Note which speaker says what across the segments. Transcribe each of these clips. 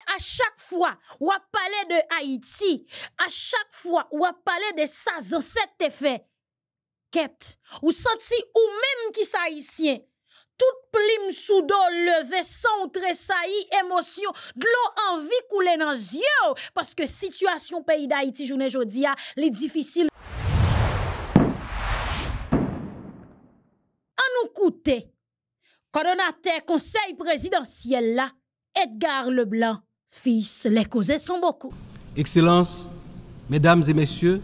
Speaker 1: À chaque fois, ou a parlé de Haïti, à chaque fois, ou a parlé de ça, ancêtres te fait. Quête, ou senti ou même qui sa haïtien. Toute plume sous dos levé, sans tressaillir, émotion, de l'eau envie couler dans les yeux. Parce que situation pays d'Haïti, journée jodi a, les difficiles. En nous coûter, coordonnateur conseil présidentiel là, Edgar Leblanc, fils, les causes sont beaucoup.
Speaker 2: Excellences, Mesdames et Messieurs,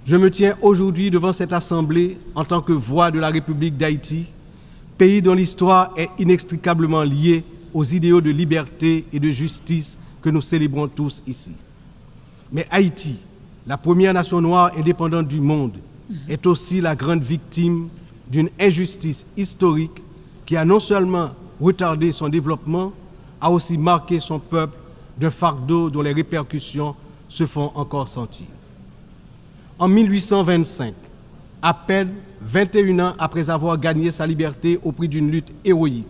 Speaker 2: je me tiens aujourd'hui devant cette Assemblée en tant que voix de la République d'Haïti, pays dont l'histoire est inextricablement liée aux idéaux de liberté et de justice que nous célébrons tous ici. Mais Haïti, la première nation noire indépendante du monde, est aussi la grande victime d'une injustice historique qui a non seulement retardé son développement, a aussi marqué son peuple d'un fardeau dont les répercussions se font encore sentir. En 1825, à peine 21 ans après avoir gagné sa liberté au prix d'une lutte héroïque,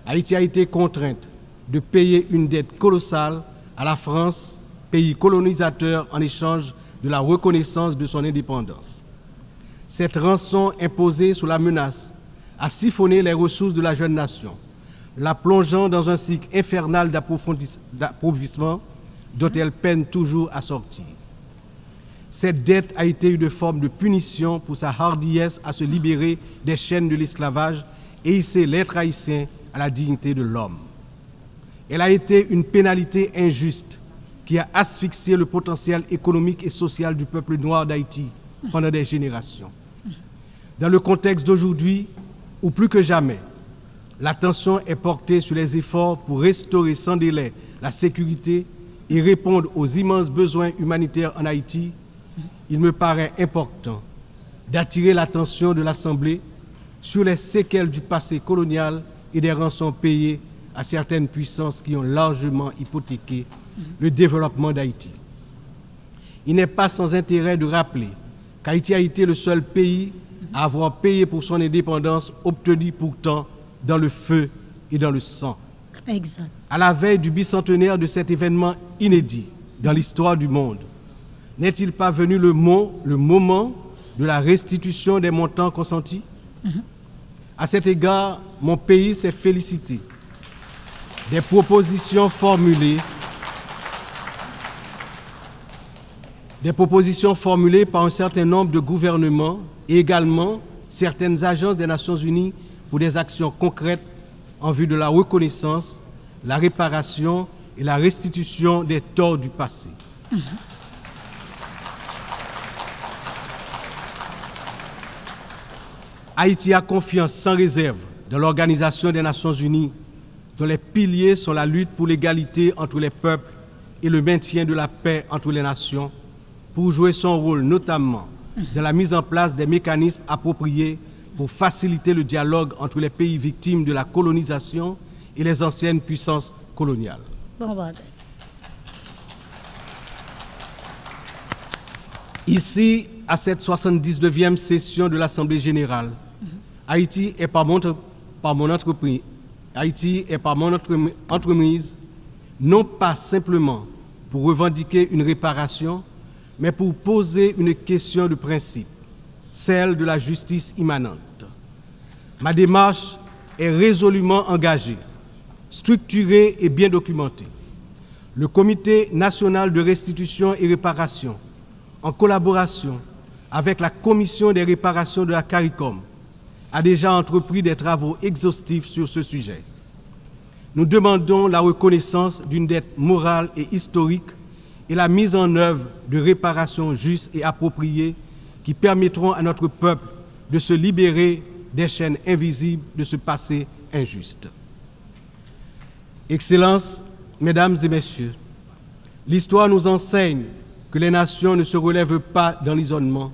Speaker 2: Haïti a été contrainte de payer une dette colossale à la France, pays colonisateur, en échange de la reconnaissance de son indépendance. Cette rançon imposée sous la menace a siphonné les ressources de la jeune nation, la plongeant dans un cycle infernal d'appauvrissement dont elle peine toujours à sortir. Cette dette a été une forme de punition pour sa hardiesse à se libérer des chaînes de l'esclavage et hisser l'être haïtien à la dignité de l'homme. Elle a été une pénalité injuste qui a asphyxié le potentiel économique et social du peuple noir d'Haïti pendant des générations. Dans le contexte d'aujourd'hui, où plus que jamais, l'attention est portée sur les efforts pour restaurer sans délai la sécurité et répondre aux immenses besoins humanitaires en Haïti, il me paraît important d'attirer l'attention de l'Assemblée sur les séquelles du passé colonial et des rançons payées à certaines puissances qui ont largement hypothéqué le développement d'Haïti. Il n'est pas sans intérêt de rappeler qu'Haïti a été le seul pays à avoir payé pour son indépendance, obtenue pourtant dans le feu et dans le sang.
Speaker 1: Exact.
Speaker 2: À la veille du bicentenaire de cet événement inédit dans l'histoire du monde, n'est-il pas venu le moment de la restitution des montants consentis? À cet égard, mon pays s'est félicité des propositions formulées par un certain nombre de gouvernements et également certaines agences des Nations Unies pour des actions concrètes en vue de la reconnaissance, la réparation et la restitution des torts du passé. Haïti a confiance sans réserve dans l'Organisation des Nations Unies, dont les piliers sont la lutte pour l'égalité entre les peuples et le maintien de la paix entre les nations, pour jouer son rôle notamment dans la mise en place des mécanismes appropriés pour faciliter le dialogue entre les pays victimes de la colonisation et les anciennes puissances coloniales. Ici, à cette 79e session de l'Assemblée générale, Haïti est par mon entreprise, non pas simplement pour revendiquer une réparation, mais pour poser une question de principe, celle de la justice immanente. Ma démarche est résolument engagée, structurée et bien documentée. Le Comité national de restitution et réparation, en collaboration avec la Commission des réparations de la CARICOM, a déjà entrepris des travaux exhaustifs sur ce sujet. Nous demandons la reconnaissance d'une dette morale et historique et la mise en œuvre de réparations justes et appropriées qui permettront à notre peuple de se libérer des chaînes invisibles de ce passé injuste. Excellences, Mesdames et Messieurs, l'histoire nous enseigne que les nations ne se relèvent pas dans l'isolement,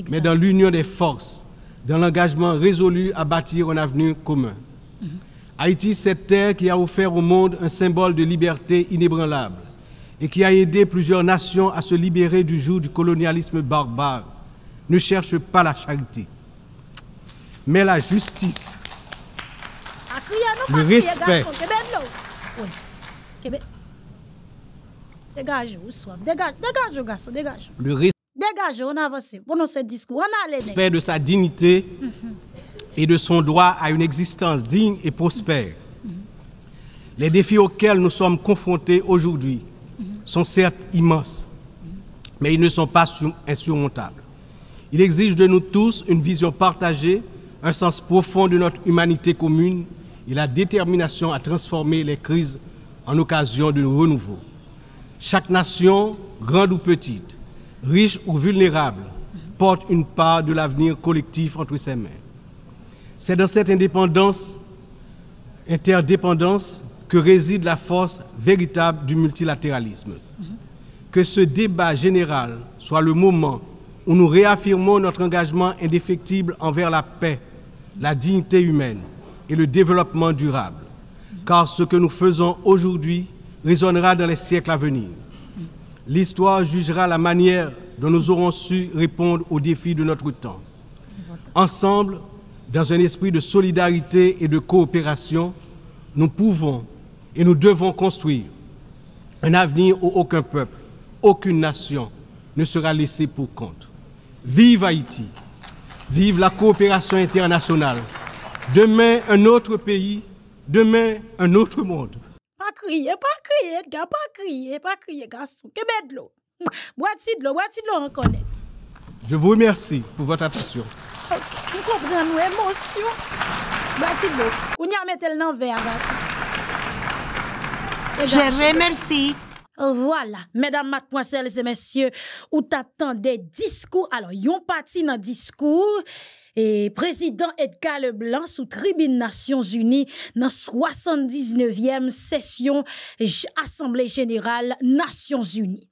Speaker 2: mais dans l'union des forces, dans l'engagement résolu à bâtir un avenir commun. Haïti, cette terre qui a offert au monde un symbole de liberté inébranlable et qui a aidé plusieurs nations à se libérer du joug du colonialisme barbare, ne cherche pas la charité, mais la justice, le respect
Speaker 1: Dégage, ou soif. Dégage, garçon, dégage.
Speaker 2: Le
Speaker 1: Dégage, on avance. Bon, ce discours, on a
Speaker 2: respect de sa dignité et de son droit à une existence digne et prospère. Les défis auxquels nous sommes confrontés aujourd'hui sont certes immenses, mais ils ne sont pas insurmontables. Il exige de nous tous une vision partagée, un sens profond de notre humanité commune et la détermination à transformer les crises en occasion de renouveau. Chaque nation, grande ou petite, riche ou vulnérable, porte une part de l'avenir collectif entre ses mains. C'est dans cette interdépendance que réside la force véritable du multilatéralisme. Que ce débat général soit le moment où nous réaffirmons notre engagement indéfectible envers la paix, la dignité humaine et le développement durable. Car ce que nous faisons aujourd'hui résonnera dans les siècles à venir. L'histoire jugera la manière dont nous aurons su répondre aux défis de notre temps. Ensemble, dans un esprit de solidarité et de coopération, nous pouvons et nous devons construire un avenir où aucun peuple, aucune nation ne sera laissé pour compte. Vive Haïti! Vive la coopération internationale! Demain, un autre pays, demain, un autre monde.
Speaker 1: Pas crier, gars, pas crier, garçon. Qu'est-ce de l'eau? Bois-ti de l'eau, on connaît.
Speaker 2: Je vous remercie pour votre attention.
Speaker 1: Ok, nous comprenons nos émotions. Bois-ti de l'eau. On y a mis le nom vert, garçon.
Speaker 3: Je remercie.
Speaker 1: Voilà, mesdames, mademoiselles et messieurs, ou t'attendez discours. Alors, yon parti dans discours. Et président Edgar Leblanc sous tribune Nations Unies dans 79e session Assemblée générale Nations Unies.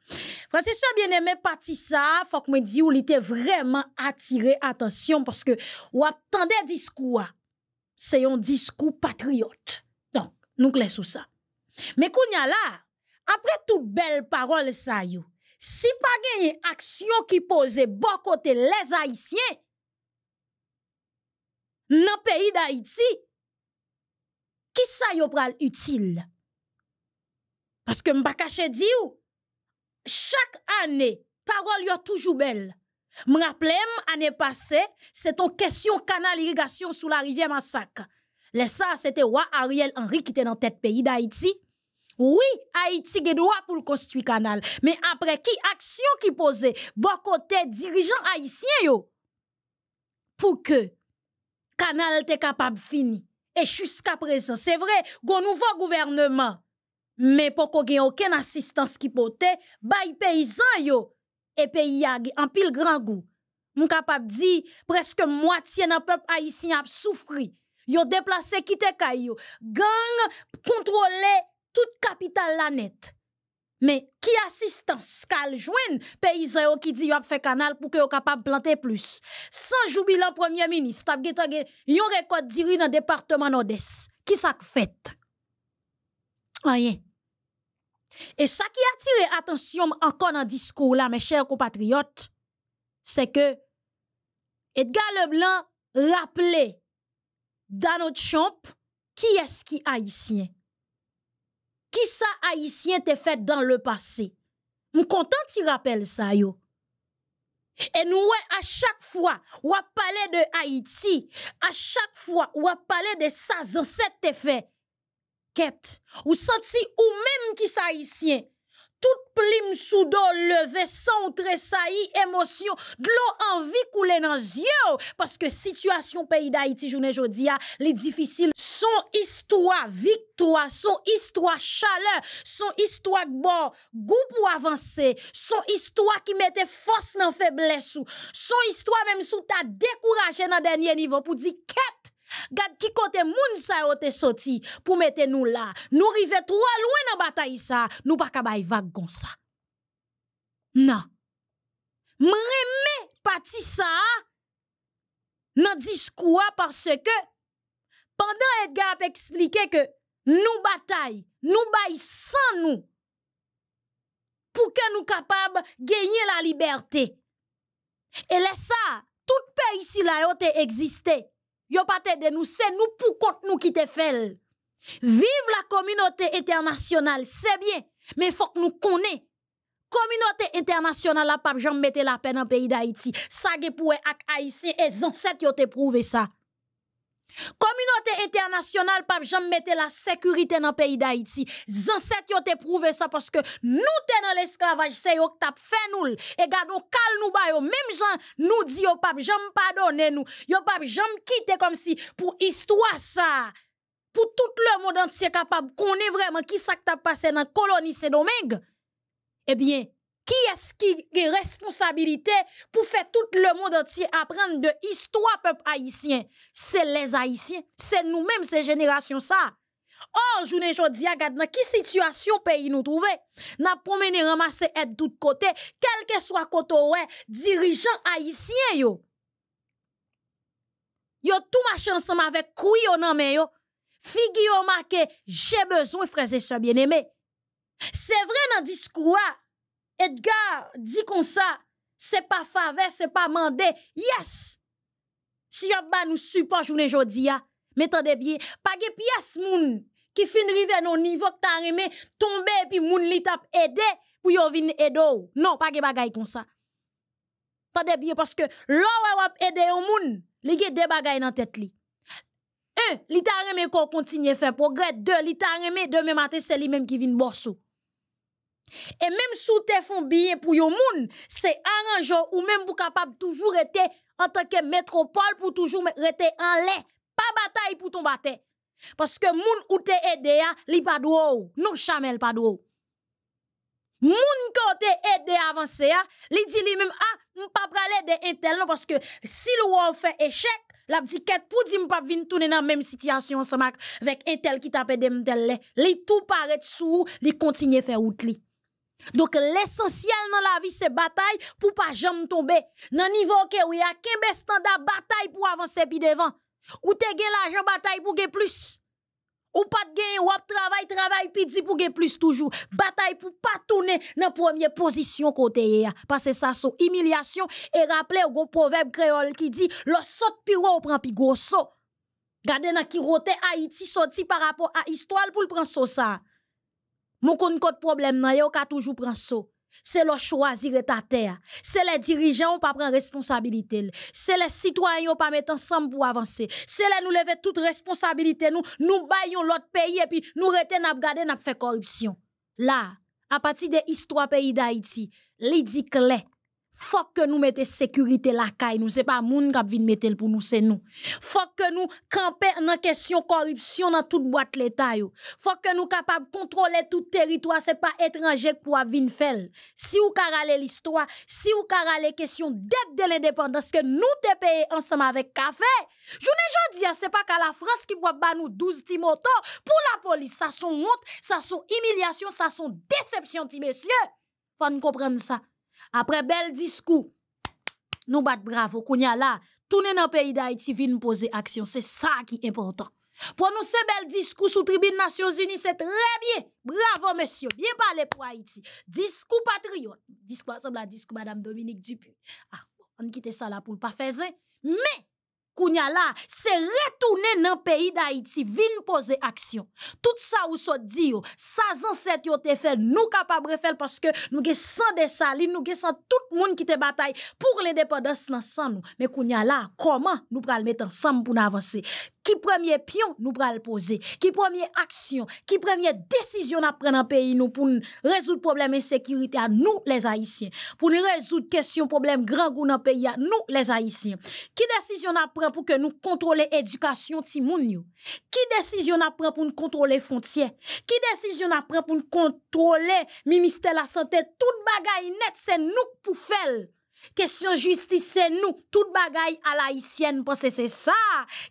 Speaker 1: Frère, c'est ça bien aimé parti ça, faut que me dit ou il était vraiment attiré attention parce que ou attendait discours. C'est un discours patriote. Donc, nous clé sous ça. Mais kounya là, après toute belle parole ça yo, si pas gagné action qui pose bon côté les Haïtiens dans le pays d'Haïti, qui ça yo pral utile? Parce que m'pa caché di ou, chaque année, parole yo toujours belle. M'rappelem, année passée, c'est une question canal irrigation sous la rivière Massacre. Les ça, c'était roi Ariel Henry qui était dans tête pays d'Haïti. Oui, Haïti ge droit pour le construire canal. Mais après qui action qui posait, bon côté dirigeant haïtien yo, pour que canal te capable fini. Et jusqu'à présent, c'est vrai, gon nouveau gouvernement, mais pour qu'on ait aucune assistance qui pote, bay paysan yo, et pays a en pile grand goût. M'm capable di, presque moitié nan peuple haïtien a souffri. Yo déplacé quitte kay yo, gang contrôler toute capitale la net. Mais qui assistance kal joine paysan yo qui dit yo a fait canal pour que yo capable planter plus. Sans joubilan premier ministre, t'a gen yon record diri dans département nord-est. Qui ça fait? Rien. Et ça qui attire attention encore dans discours là mes chers compatriotes, c'est que Edgar Leblanc rappelait dans notre champ qui est-ce qui haïtien? Qui ça haïtien te fait dans le passé? M'content ti rappelle ça yo. Et nous à chaque fois ou a parler de Haïti, à chaque fois ou a parler de ça ancêtres te fait. Quête ou senti ou même qui ça haïtien. Toute plume sous dos levé sans tressaillir émotion de l'eau envie couler dans yeux parce que situation pays d'Haïti journée jodi a les difficile son histoire victoire son histoire chaleur son histoire bon goût pour avancer son histoire qui mettait force dans faiblesse son histoire même sous ta découragé dans dernier niveau pour dire quête. Gade qui côté moun sa yo te sorti pour mettre nous là. Nous rive trop loin dans bataille ça, nous pas kabay vague comme ça. Non. M'reme parti ça dans discours parce que pendant Edgar a expliqué que nous bataille, nous bail sans nous pour que nous capables gagner la liberté. Et là ça, tout pays ici là yo te existé. Yo pas de nous, c'est nous pour compte nous qui te fait. Vive la communauté internationale, c'est bien, mais faut que nous connaissions communauté internationale la pas jamais mettre la paix dans le pays d'Haïti. Ça ge pour ak haïtien et ancêtres yo te prouvé ça. Communauté internationale pas jamais mettre la sécurité dans le pays d'Haïti. Ancêtres yo te prouvé ça parce que nous te dans l'esclavage, c'est yo t'a fait nous et gardons cal nous ba yo même gens nous dit yo pas jamais pardonner nous. Yo pas jamais quitter comme si pour histoire ça pour tout le monde entier capable connaît vraiment qui ça t'a passé dans colonie Saint-Domingue. Eh bien, qui est-ce qui a responsabilité pour faire tout le monde entier apprendre de histoire peuple haïtien? C'est les haïtiens, c'est nous-mêmes ces générations ça. Or, journée jodi a gade dans qui situation pays nous trouver? N'a promené ramasser aide de tout côté, quel que soit côté ouais, dirigeant haïtien yo. Yo tout marché ensemble avec couille nan men yo. Figi yo marqué j'ai besoin frères et sœurs bien-aimés. C'est vrai dans discours Edgar dit comme ça, c'est pas faveur, c'est pas mandé. Yes. Si yon ba nous support journée jodi a, mettez bien, pas de pièce moun qui fin rive non niveau que t'a remé tomber et puis moun li tap aider pour yon vinn aider. Non, pas de bagay comme ça. Tendez bien parce que l'on wap aider yon moun, li gen de bagay dans tête li. 1, li t'a remé qu'on continue faire progrès. 2, li t'a remé demain matin c'est lui même qui vinn bosso. Et même sous te font bien pour yon moun, c'est arrangeant ou même pour capable toujours rester en tant que métropole pour toujours rester en lait. Pas bataille pour ton bataille. Parce que moun ou te aidé a, li pas d'eau. Non, chamel pas d'eau. Moun ko te aidé avancer a, li dit li même, m'pa prale de intel non, parce que si le fait échec, la dit ket pour di m'pa vin tourner dans même situation ensemble avec intel qui tape de m'tel li tout paraît sous, li continue faire route li. Donc l'essentiel dans la vie c'est bataille pour pas jamais tomber. Nan niveau que oui a kembe standard bataille pour avancer puis devant. Ou te gen l'argent bataille pour gen plus. Ou pas gen ou travail puis di pour gen plus toujours. Bataille pour pas tourner dans première position côté ya. Parce que ça son humiliation et rappelez au gros proverbe créole qui dit le saute pi ou prend pi gros saut. Gardez nan ki rote Haïti sorti par rapport à histoire pour le prendre saut ça. Mon kon kote problème nan yo ka toujours prend saut. C'est le choisir ta terre. C'est les dirigeants qui pas prendre responsabilité. C'est les citoyens qui pas mettre ensemble pour avancer. C'est les nous lever toute responsabilité nous baillons l'autre pays et puis nous reten n'a regarder n'a fait corruption. Là, à partir de histoire pays d'Haïti, li dit clair. Faut que nous mettons sécurité la caille nous, c'est pas moun k'ap vinn mettre pour nous, c'est nous. Faut que nous camper dans question corruption dans toute boîte l'état yo. Faut que nous capable contrôler tout territoire, c'est pas étranger pour vinn faire. Si ou karale l'histoire, si ou karale question dette de l'indépendance que nous te payer ensemble avec café. Journée jodi c'est pas qu'à la France qui va ba nous 12 ti moto pour la police, ça son honte, ça son humiliation, ça son déception ti messieurs. Faut nous comprendre ça. Après bel discours, nous bat bravo, kounya là, tourner dans le pays d'Haïti, vin poser action, c'est ça qui est important. Pour nous, ce bel discours sous tribune Nations Unies, c'est très bien. Bravo, monsieur, bien parlé pour Haïti. Discours patriote. Discours, semble à discours Madame Dominique Dupuy. On quitte ça là pour pas faire ça. Mais, kounya là, c'est retourner dans le pays d'Haïti, vin poser action. Tout ça ou so di yo, ça ancêtre yo te fait, nous capable faire parce que nous ge sans de saline, nous ge sans tout monde qui te bataille pour l'indépendance dans sans nous. Mais kounya là, comment nous pral mettre ensemble pour avancer? Qui premier pion nous pral poser? Qui première action? Qui première décision à prendre dans pays nous pour résoudre problème insécurité à nous les Haïtiens? Pour nous résoudre question problème grand goût dans pays à nous les Haïtiens? Qui décision à prendre pour que nous contrôler éducation ti moun yo? Qui décision à prendre pour nous contrôler frontières? Qui décision à prendre pour nous contrôler ministère de la santé? Tout bagay net c'est nous pour faire. Question justice, c'est nous, toute bagaille à la haïtienne, parce que c'est ça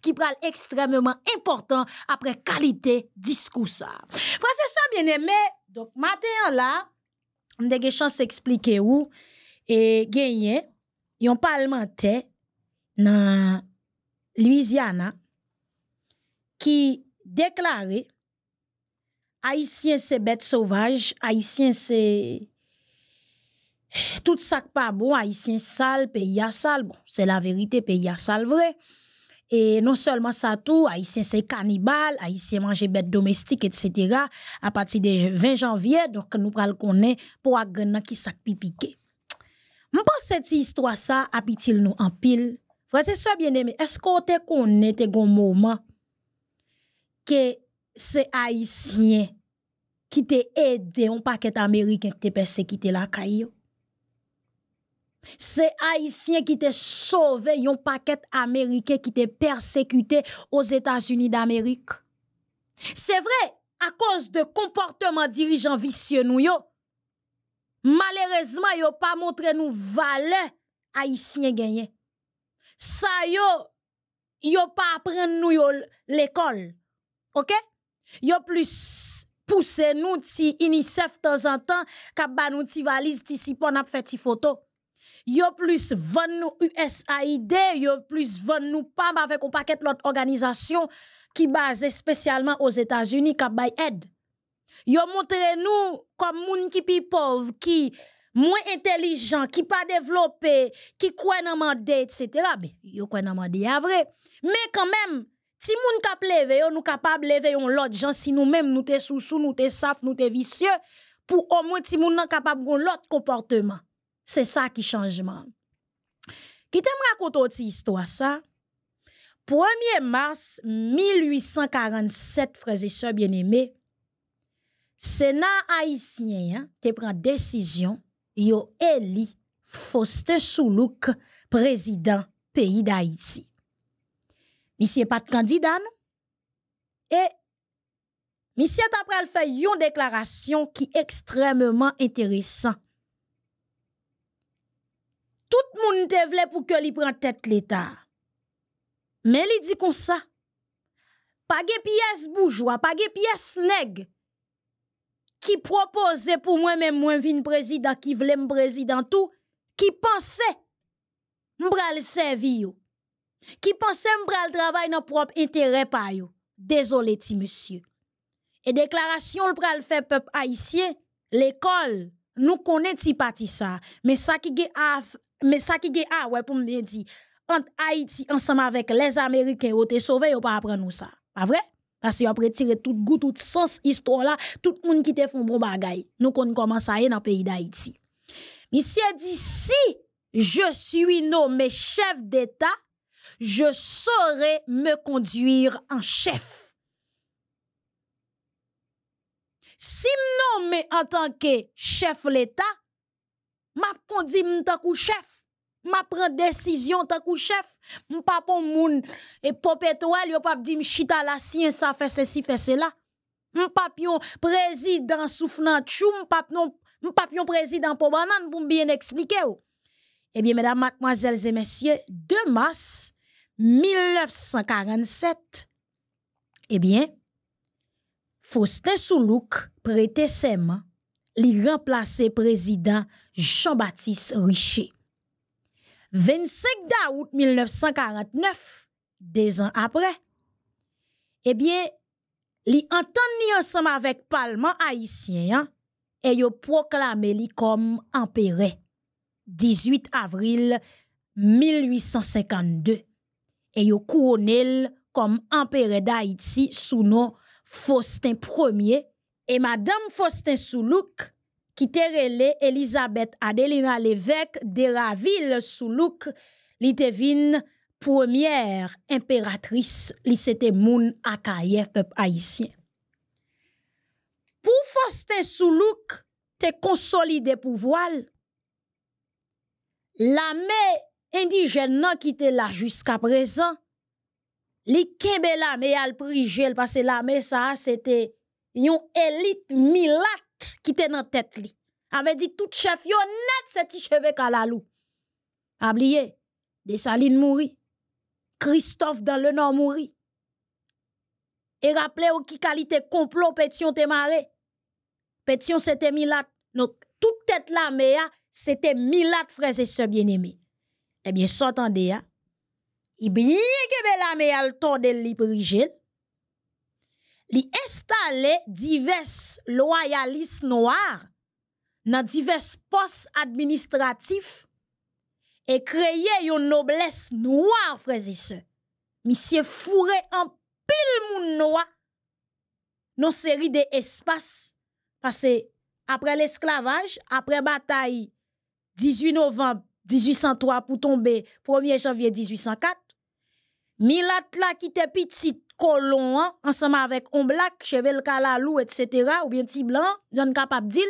Speaker 1: qui pral extrêmement important après qualité discours ça. Frère, c'est ça bien aimé. Donc, matin là, on a des chances d'expliquer où, et gagné, yon parlementaire dans Louisiana qui déclarait haïtien c'est bête sauvage, haïtien c'est tout ça pas bon, haïtien sale, pays a sale, bon, c'est la vérité, pays a sale vrai. Et non seulement ça tout, haïtien c'est cannibale, haïtien manger bête domestique, etc. À partir du 20 janvier, donc nous pral connaît pour agnan qui sak pipiqué. M'pense cette histoire ça apitil nous en pile. Frère c'est ça bien aimé, est-ce qu'on te connaît te gon moment que c'est haïtien qui te aidé un paquet américain qui te persécuté la caillou? C'est haïtien qui te sauvé un paquet américain qui te persécuté aux États-Unis d'Amérique. C'est vrai, à cause de comportement dirigeant vicieux nous yo, malheureusement yo pas montré nous valeur haïtien gagné. Ça yo pas apprendre nous yo l'école. OK? Yo plus pousser nous ti UNICEF temps en temps ka ba nous ti valise ti sipon ap fait ti photo. Yo plus vend nous USAID, yo plus vend nous PAM avec un paquet l'autre organisation qui basée spécialement aux États-Unis qui bay aide. Yo montre nous comme moun qui pi pauvre, qui moins intelligent, qui pas développé, qui croit dans mandé, etc. Mais yo croit dans mandé à vrai. Mais quand même, si moun kap leve, yo nous capable lever yon l'autre gens si nous même nous te sous nous te saf, nous te vicieux pour au moins si moun nan capable gon l'autre comportement. C'est ça qui changement. Qui t'aime raconter autre histoire ça? 1er mars 1847, frères et sœurs bien-aimés, Sénat haïtien te prend décision yo éli Faustin Soulouk président pays d'Haïti. Monsieur pas de candidat non? Et monsieur t'a pral faire une déclaration qui extrêmement intéressant. Tout le monde te vle pour que li prenne tête l'État. Mais li dit comme ça. Pas de pièce bourgeois, pas de pièce nèg qui propose pour moi-même moi vin président qui vle m président tout, qui pensait m'bral servi yo. Qui pensait m'bral travail dans propre intérêt pa yo. Désolé ti monsieur. Et déclaration le pral fait peuple haïtien, l'école nous connaît ti parti ça, mais ça qui ge ouais pour me dire entre Haïti ensemble avec les Américains ou te sauvé ou pas apprendre nous ça. Pas vrai? Parce que après tirer tout goût tout sens histoire là, tout le monde qui te font bon bagay. Nous connaissons comment ça est dans le pays d'Haïti. Monsieur dit si je suis nommé chef d'État, je saurai me conduire en chef. Si me nommé en tant que chef l'État, m'a conduit m'tan kou chef. M'a prend décision tant kou chef. M'pa pon moun et popétoile yo pa di m'chita la sien ça fait ceci fait cela. M'pa pion président soufflant chou, m'pa pion président pour banane pour bien expliquer ou. Eh bien mesdames, mademoiselles et messieurs, 2 mars 1947, eh bien Faustin Soulouk prêtait serment, li remplacer président Jean-Baptiste Richer. 25 d'août 1949, 2 ans après, eh bien, li entend ensemble avec Parlement haïtien et yo proclamé li comme empereur. 18 avril 1852. Et yo couronné comme empereur d'Haïti sous nom Faustin Ier et Madame Faustin Soulouk qui te relé Elisabeth Adelina l'évêque de Raville Soulouk li te vin première impératrice li c'était moun akaye peuple haïtien. Pour Faustin Soulouk te consolider pouvoir, l'armée indigène qui te là jusqu'à présent, li kembe l'armée al prigel parce que l'armée ça c'était yon élite milat qui te dans tête li. Avait dit tout chef yo net c'est ti cheve kalalou. Oublié, Dessalines mouri. Christophe dans le Nord mouri. Et rappelez ou qui qualité complot Pétion te maré. Pétion c'était milat. Donc toute tête l'armée c'était milat frères et sœurs bien-aimés. Eh bien s'entendez ya. I bien que l'armée al torde li prigel. Li installé divers loyalistes noirs dans divers postes administratifs et créé une noblesse noire, frères et sœurs. monsieur fourré en pile moun noa non série de espaces parce que après l'esclavage, après bataille 18 novembre 1803 pour tomber 1er janvier 1804, Milat la qui était petit colon ensemble avec on black, chevel kalalou etc. ou bien ti blanc, j'en capable dire,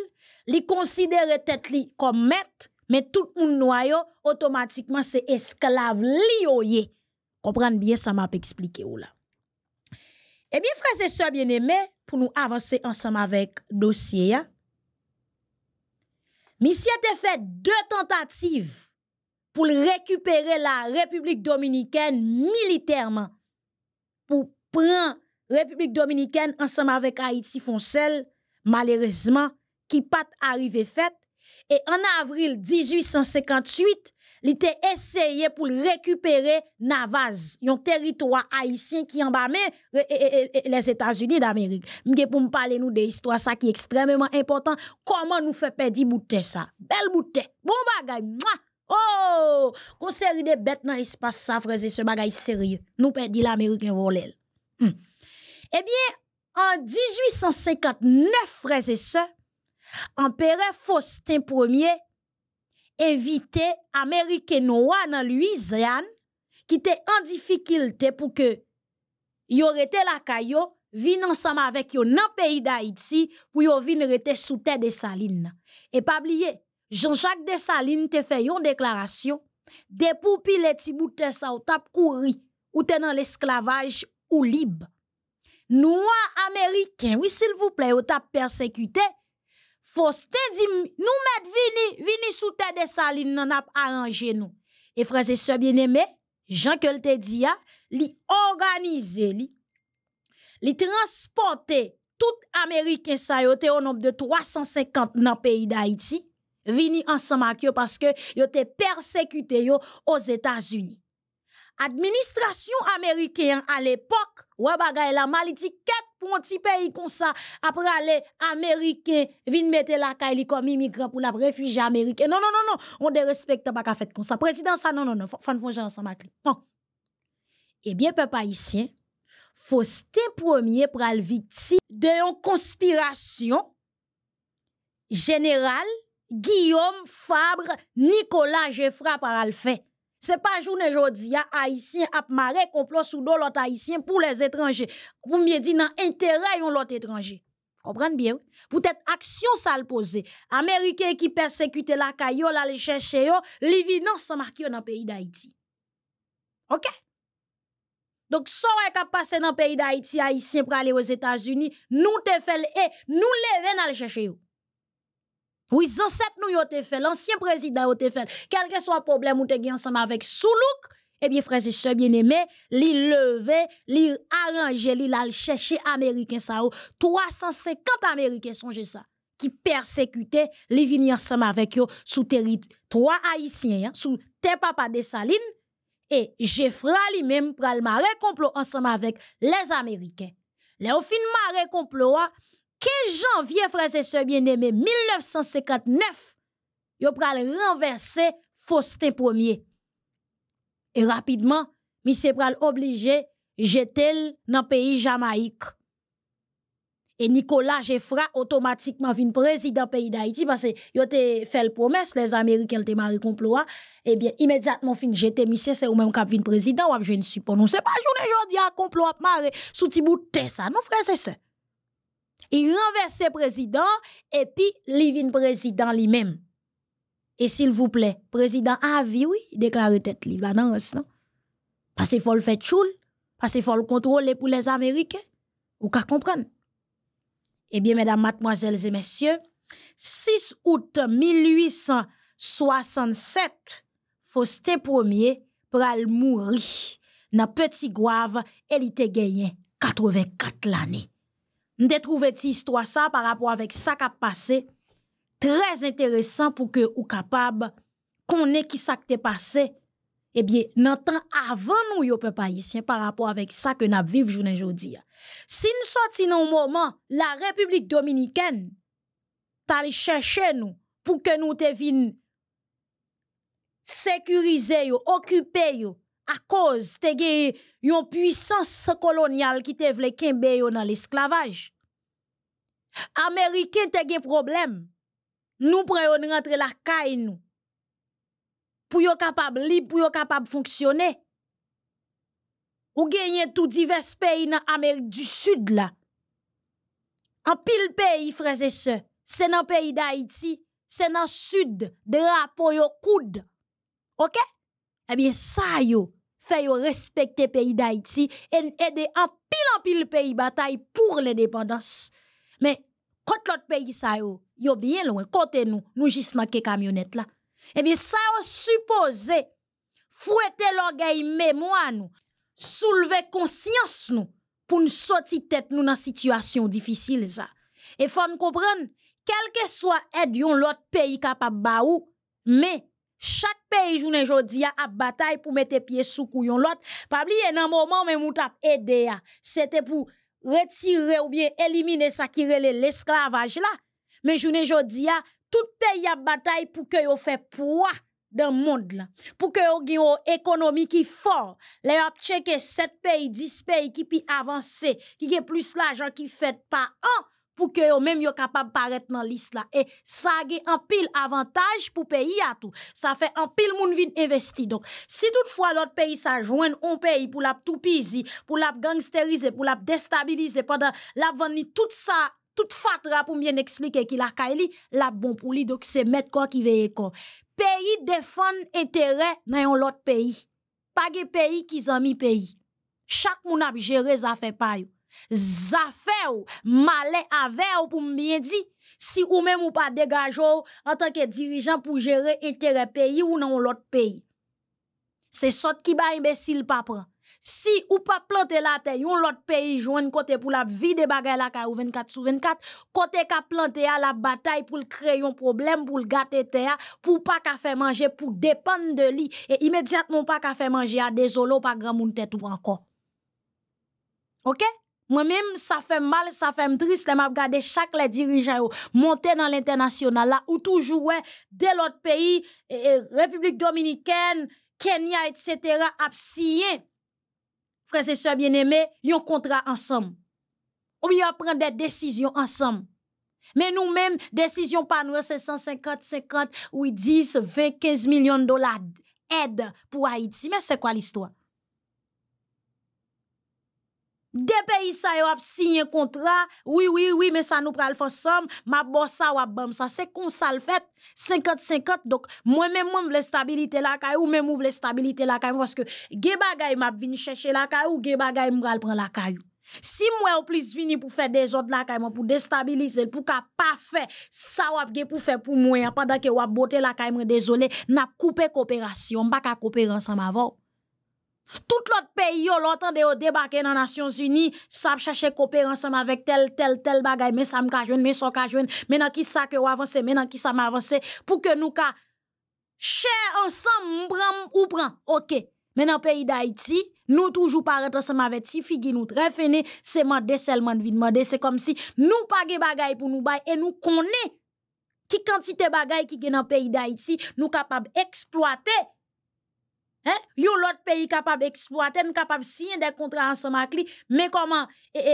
Speaker 1: li considérer tête li comme maître, mais tout moun noyo automatiquement c'est esclave li yoye. Comprendre bien ça m'a expliqué ou là. Eh bien frères et sœurs bien-aimés, pour nous avancer ensemble avec dossier ya. Monsieur a fait 2 tentatives pour récupérer la République dominicaine militairement. Pour prendre République dominicaine ensemble avec Haïti foncel, malheureusement, qui pas arrivé fait. Et en avril 1858, il était essayé pour récupérer Navaz, un territoire haïtien qui en bas les États-Unis d'Amérique. M'ge pour me parler nous de histoire ça qui est extrêmement important. Comment nous fait perdre bout ça? Belle bout bon bagay. Oh, qu'on série de bêtes dans l'espace ça frère et ce bagay sérieux. Nous perdit l'Américain volel. Eh bien, en 1859 frères et sœurs, empereur Faustin Ier invité Américain noir dans Louisiane qui était en difficulté pour que yo rete la kayo vin ensemble avec yo dans pays d'Haïti pour yo vin rete sous terre de Salines. Et pas oublier Jean-Jacques Dessalines te fait une déclaration depuis les petits bouts de ça ou tap couri ou te dans l'esclavage ou libre. Noirs américains, oui s'il vous plaît, ou tap persécuté. Faustin dit nous mettre vini sous terre de Salines nan ap arranger nous. Et frères et sœurs bien-aimés, Jean que te dit li organiser li transporter tout américain sa yo te au nombre de 350 dans pays d'Haïti, vini ensemble avec yo parce que yo te persécuté yo aux États-Unis. Administration américaine à l'époque, ouais bagay la maliti pour un petit pays comme ça, après aller américain, vin mettre la caille comme immigrant pour la réfugié américain. Non, on ne respecte pas qu'à fait comme ça. Président, ça, non, faut faire ensemble avec lui. Non. Eh bien, peuple haïtien, Faustin Ier pral victime de une conspiration générale Guillaume Fabre Nicolas Geoffroy par fait. C'est pas journée jodi haïtien ap maré complot sous dos l'autre haïtien pour les étrangers. Pour mieux dire nan intérêt yon l'autre étranger. Comprendre bien? Peut-être action ça le poser. Américain qui persécute la kayo la le chercher yo, li vin ensemble marqué dans pays d'Haïti. OK? Donc ça qui passé dans pays d'Haïti haïtien pour aller aux États-Unis, nous te fait et nous lever dans le chercher yo. Oui, ancêtre nous yo te fait, l'ancien président yo te fait, quel que soit problème ou te gen ensemble avec Soulouk, eh bien frères et sœurs bien-aimés, li levé, li arrangé, li la chercher américain ça 350 américains songe ça qui persécutait li vini ensemble avec yo sous territoire haïtien, sous terre papa de Salines et Geoffroy lui-même pral maré complot ensemble avec les américains. Les au fin maré complot 15 janvier, frères et sœurs bien-aimés, 1959, yo pral renverser Faustin Ier. Et rapidement, monsieur pral obligé jeter dans pays Jamaïque. Et Nicolas Geoffroy automatiquement vin président pays d'Haïti parce que yo te fait le promesse les Américains te maré complot. Eh bien immédiatement fin jeter monsieur c'est ou même cap vin président ou je ne suis pas non c'est pas journée jodi a complot a maré sous ti bout de ça non frères et sœurs. Il renverse président et puis il vient président lui-même. Et s'il vous plaît, président a vie, oui, déclare tête li, non? Parce qu'il faut le faire choule, parce qu'il faut le contrôler pour les Américains. Ou qu'à comprendre? Eh bien, mesdames, mademoiselles et messieurs, 6 août 1867, Faustin Ier pral mourir dans Petit Goave et il te gagné 84 l'année. M'te trouvé ti histoire ça par rapport avec ça qui a passé très intéressant pour que ou capable connaît qui ça qui passé. Eh bien, nan temps avant nous yo peuple haïtien par rapport avec ça que n'a vivre journée jodi. Si nous sorti dans un moment la République dominicaine t'allait chercher nous pour que nous te vinn sécuriser yo, occuper yo à cause te gen yon puissance coloniale qui te vle kembe yo dans l'esclavage. Américain te gen problème. Nous prenons rentrer la caille nous. Pour yo capable libre, pour yo capable fonctionner. Ou gagner tout divers pays dans Amérique du Sud là. En pile pays frères et sœurs, c'est dans pays d'Haïti, c'est dans sud, drapeau yo coude. OK? Eh bien ça yo fait yo respecter pays d'Haïti et aider en pile pays bataille pour l'indépendance. Mais quand l'autre pays ça yo bien loin côté nous juste dans camionnette là. Eh bien ça yo supposé fouetter l'orgueil mémoire nous, soulever conscience nous pour nous sortir tête nous dans situation difficile ça. Et faut nous comprendre quel que soit aide yon l'autre pays capable ba ou, mais chaque pays journée jodi a bataille pour mettre pied sous couillon l'autre. Pas oublier dans moment même ou t'a aider c'était pour retirer ou bien éliminer ça qui relève l'esclavage là. Mais journée jodi a tout pays a bataille pour que yo fait poids dans le monde là, pour que yo gen une économie qui fort. Les a checker 7 pays, 10 pays qui pi avancer, qui gen plus l'argent qui fait par an pour que yo même yo capable paraître dans liste là. Et ça gen un pile avantage pour pays à tout. Ça fait un pile moun vin investi. Donc si toutefois l'autre pays ça joine un pays pour la tout pisi, pour la gangsteriser, pour la déstabiliser pendant la vendre tout ça toute fatra pour bien expliquer qu'il a kaili la bon pour lui. Donc c'est mettre quoi qui veille quoi. Pays défend intérêt dans l'autre pays. Pas de pays qui zami pays. Chaque moun a géré ça fait pa yo. Zafè ou malè avec ou pour bien dire si ou même ou pas dégage en tant que dirigeant pour gérer intérêt pays ou dans l'autre pays. C'est sorte qui ba imbécile pas prend. Si ou pas planter la terre, yon l'autre pays joine côté pour la vide bagay la ka ou 24/24, côté ka planter à la bataille pour créer un problème pour gâter terre, pour pas ka faire manger pour dépendre de lui et immédiatement pas ka faire manger à désolé pas grand moun tête ou encore. OK? Moi-même, ça fait mal, ça fait triste, m'a regarder chaque les dirigeants monter dans l'international là, ou toujours, ouais, de l'autre pays, République Dominicaine, Kenya, etc., a signé, frères et sœurs bien-aimés, yon contrat ensemble. Ou bien prendre des décisions ensemble. Mais nous-mêmes, décision pas nous, c'est 150, 50, ou 10, 20, 15 millions de dollars aide pour Haïti. Mais c'est quoi l'histoire? Des pays ça yo ap signé contrat, oui, mais ça nous pral ensemble, ma bossa ou bam ça, c'est comme ça le fait, 50-50, donc moi-même, moi vle stabilité la kay ou même vle stabilité la kay, parce que ge bagay m'a vinn chercher la kay ou ge bagay m'pral prendre la kay. Si moi ou plus vini pour faire des autres la kay, pour déstabiliser, pour ka pas faire, ça ou ap ge pour faire pour moi, pendant que ou ap botter la kay, désolé, n'a coupé coopération, pas ka coopérer ensemble avant. Tout l'autre pays, l'entende yo débarquer dans les Nations Unies, ça chercher coopérer ensemble avec tel bagay, mais ça m'ka joine, mais ça ka joine, mais dans qui ça que ou avancer, mais dans qui ça m'avancer, pour que nous ka cher ensemble, prend, ok. Mais dans le pays d'Haïti, nous toujours pas ensemble avec si figi nous très fini, c'est mandé seulement vinn mandé, c'est comme si nous pas ge bagay pour nous bay, et nous connaît qui quantité bagay qui gen dans le pays d'Haïti, nous capable exploiter. Hein? Yon l'autre pays capable exploiter, capable signer des contrats ensemble avec lui, mais comment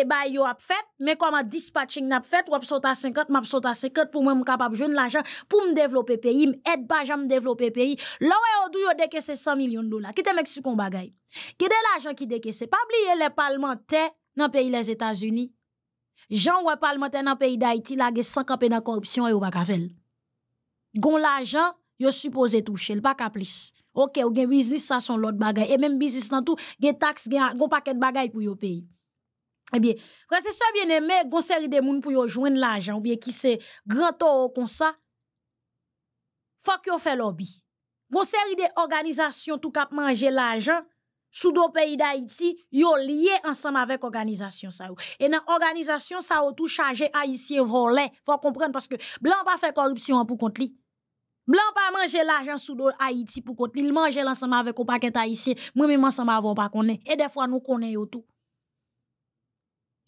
Speaker 1: bah yo a fait, mais comment dispatching n'a fait, ou saute à 50, m'a saute à 50 pour moi capable joindre l'argent pour me développer pays, m'aide pas jamais développer pays. Là où yo décaisser 100 millions de dollars. Qui te m'explique un bagay. Qui de l'argent qui décaisse, pas oublier les parlementaires dans pays les États-Unis. Jean ou parlementaire dans pays d'Haïti la ge 100 campé dans corruption et ou pas ka faire. Gon l'argent yo supposé toucher, pas ka plus. OK, ou gen business ça son l'autre bagay et même business dans tout, gen taxe, gen paquet de bagay pour yo payer. Eh bien, quand c'est ça bien aimé, gon série de moun pour yo joindre l'argent ou bien qui c'est grand tort comme ça. Faut que yo fait lobby. Gon série de organisations tout cap manger l'argent sous do pays d'Haïti, yo lié ensemble avec organisation ça. Et dans organisation ça tout chargé haïtien volé. Faut comprendre parce que blanc pas fait corruption pour compte li. Blanc pas manger l'argent sous do Haïti pour compte li, il mange ensemble avec un paquet haïtien. Moi même ensemble avant pas connaît. Et des fois nous connaît yo tout.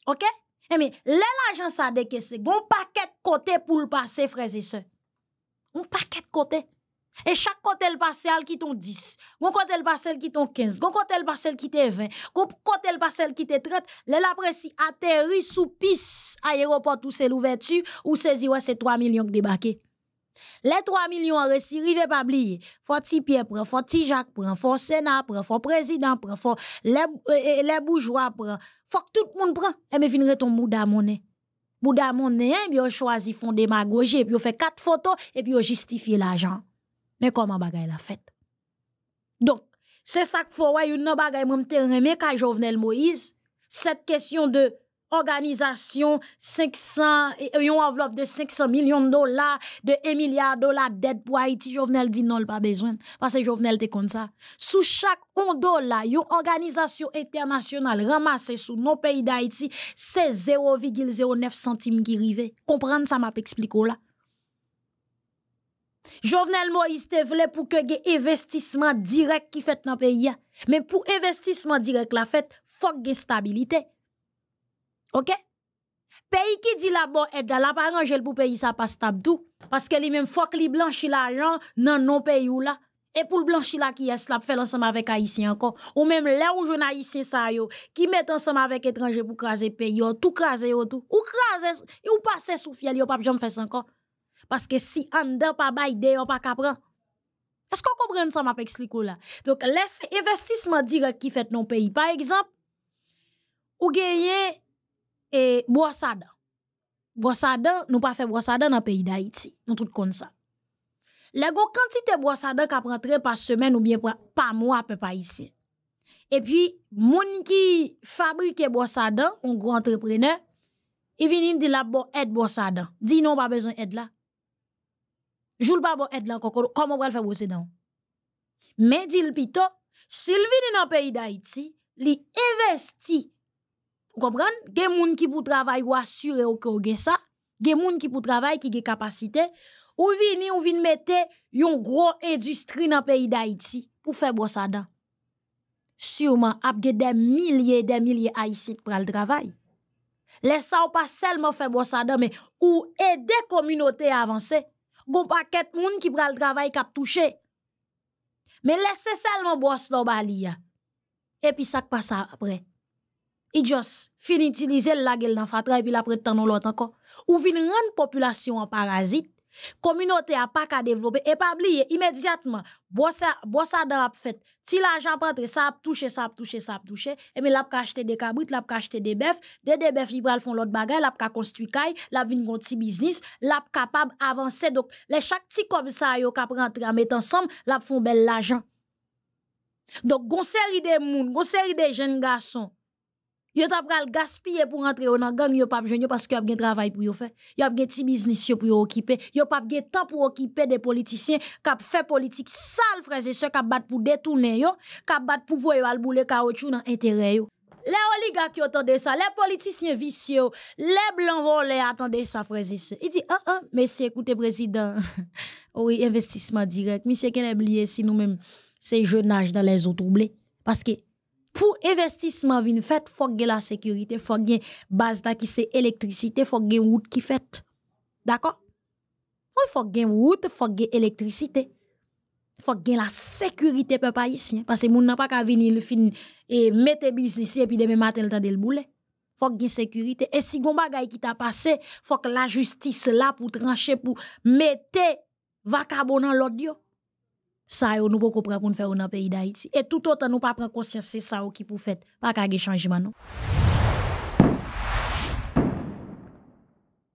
Speaker 1: OK? Eh mais l'argent ça décaissé, gon paquet côté pour le passer frères et sœurs. Un paquet côté. Et chaque côté le passe, elle qui ton 10. Gon côté le passe, elle qui ton 15. Gon côté le passe, elle qui te 20. Gon côté le passe, elle qui te 30. La presse atterri sous piste aéroport tout c'est l'ouverture ou saisi ouais c'est 3 millions qui débarqué. Les 3 millions réussi, rive pas oublier. Faut ti Pierre prend, faut ti Jacques prend, faut Sénat prend, faut président prend, faut les bourgeois prend. Faut que tout le monde prend. Et me fin reton bouda monnaie. Bouda monnaie, puis on choisi fond démagogie, puis on fait 4 photos et puis on justifie l'argent. Mais comment bagay la fait? Donc, c'est ça qu'il faut, ouais, yon nan bagay mwen te reme ka Jovenel Moïse, cette question de organisation 500, yon enveloppe de 500 millions de dollars, de 1 milliard de dollars d'aide pour Haïti, Jovenel dit non, pas besoin. Parce que Jovenel te comme ça. Sous chaque $1, yon organisation internationale ramassée sous nos pays d'Haïti, c'est 0,09 centimes qui rive. Comprendre ça m'a expliqué là. Jovenel Moïse te vle pour que ge investissement direct qui fait dans pays. Mais pour investissement direct la fait, faut ge stabilité. OK? Pays qui dit la bon aide la pas ranger pour pays ça pas stable tout parce que lui même faut que li blanchi l'argent dans non pays ou là. Et pour le blanchi là qui est là fait ensemble avec haïtien encore ou même là où jeune haïtien ça yo qui met ensemble avec étranger pour craser pays yo tout craser yo tout ou craser ou passer sous fiel yo pas jamais faire ça encore. Parce que si en dedans pas bail de on pas capran. Est-ce qu'on comprend ça m'a expliqué là? Donc laisse investissement direct qui fait non pays. Par exemple, ou gagner et Boissada. Boissada, nous pas fait Boissada dans pays d'Haïti. Nous tout comme ça. La go quantité Boissada qui rentrer par semaine ou bien par mois peu pas ici. Et puis moun qui fabrique Boissada, un gros entrepreneur, il vient dire la bon aide Boissada. Dit non pas besoin aide là. Joul pas bon aide là encore comment on va faire bosser dans. Mais dit le pito, s'il vient dans pays d'Haïti, li investi. Vous comprenez? Gen moun qui pour travail ou assurer ou gen ça, gen moun qui pour travail qui gen capacité, ou vini mette yon gros industrie dans pays d'Haïti pour faire bossada. Sûrement ap gen des milliers haïtiens pour le travail. Laisse ça ou pas seulement faire bossada mais ou aider communauté à avancer. Gon paquet moun qui pral travail k'ap toucher. Mais laissez seulement boss lo balia. Et puis ça passe après. Il just fini utiliser la gueule dans fatra et puis la prétend non l'autre encore. Ou vin rendre population en parasite. Communauté a pas qu'à développer et pas oublier immédiatement bossa dans la fait si l'argent rentre ça a touché et mais l'a acheter des cabrites l'a acheter des bœufs ils pral font l'autre bagaille l'a construit caille l'a vinn gon petit business l'a capable avancer donc les chaque petit comme ça yo cap rentrer à mettre ensemble l'a font bel l'argent donc gon série de moun gon série de jeunes garçons yo t'a pral gaspiller pour rentrer dans gang yo pas besoin parce que y a gen travail pour yo faire y a gen petit business pour yo occuper yo pas gen temps pour occuper des politiciens qui fait politique sale frères et sœurs qui battre pour détourner yo qui battre pour voir yo al boule caoutchouc dans intérêt yo les oligarques qui attendent ça les politiciens vicieux les blancs volés attendent ça frères et sœurs il dit mais c'est écoutez président oui investissement direct monsieur qu'elle oublié si nous même c'est jeune âge dans les eaux troublées parce que pour investissement vin fait faut que la sécurité faut que base qui c'est électricité faut que route qui fait d'accord oui faut que route faut que électricité faut que la sécurité peuple haïtien parce que moun n'a pas ka venir fin et mettre business et puis demain matin le temps de le bouler faut que sécurité et si gon bagay qui t'a passé faut que la justice là pour trancher pour mettre vacabon dans l'audio. Ça yo nous pas comprendre pour nous faire dans pays d'Haïti et tout autant nous pas prendre conscience c'est ça qui pour fait pas ka changement non.